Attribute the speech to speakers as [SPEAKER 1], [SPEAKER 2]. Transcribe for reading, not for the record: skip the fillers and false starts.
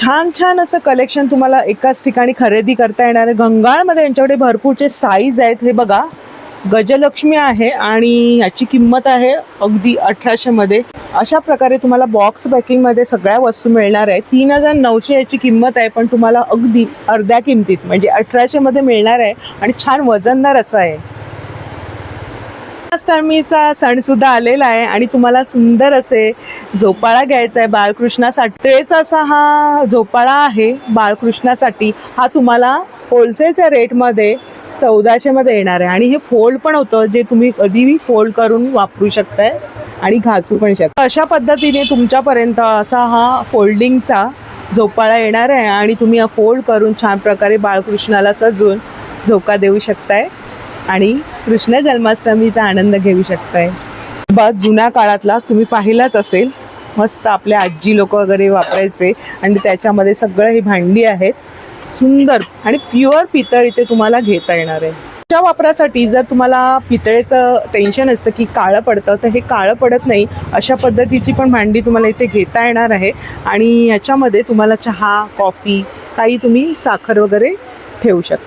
[SPEAKER 1] छान छान असं कलेक्शन तुम्हाला एकाच ठिकाणी खरेदी करता येणार आहे. घंगाळमध्ये यांच्याकडे भरपूरचे साईज आहेत. हे बघा, गजलक्ष्मी आहे आणि याची किंमत आहे अगदी 1800 मध्ये. अशा प्रकारे तुम्हाला बॉक्स पॅकिंगमध्ये सगळ्या वस्तू मिळणार आहे. 3900 याची किंमत आहे, पण तुम्हाला अगदी अर्ध्या किमतीत म्हणजे 1800 मध्ये मिळणार आहे आणि छान वजनदार असं आहे. जन्माष्टमीचा सण सुद्धा आलेला आहे आणि तुम्हाला सुंदर असे झोपाळा घ्यायचा आहे बाळकृष्णासाठी. तेच असा हा झोपाळा आहे बाळकृष्णासाठी. हा तुम्हाला होलसेलच्या रेटमध्ये 1400 मध्ये येणार आहे आणि हे फोल्ड पण होतं, जे तुम्ही कधीही फोल्ड करून वापरू शकताय आणि घासू पण शकता. अशा पद्धतीने तुमच्यापर्यंत असा हा फोल्डिंगचा झोपाळा येणार आहे आणि तुम्ही हा फोल्ड करून छान प्रकारे बाळकृष्णाला सजवून झोका देऊ शकताय आणि कृष्ण जन्माष्टमीचा आनंद घेऊ शकताय. बस जुन्या काळातला तुम्ही पाहिलाच असेल, मस्त आपल्या आजी लोक वगैरे वापरायचे आणि त्याच्यामध्ये सगळं ही भांडी आहेत. सुंदर आणि प्युअर पितळ इथे तुम्हाला घेता येणार आहे. च्या वापरासाठी जर तुम्हाला पितळेचं टेन्शन असतं की काळं पडतं, तर हे काळं पडत नाही. अशा पद्धतीची पण भांडी तुम्हाला इथे घेता येणार आहे आणि याच्यामध्ये तुम्हाला चहा, कॉफी, काही तुम्ही साखर वगैरे ठेवू शकता.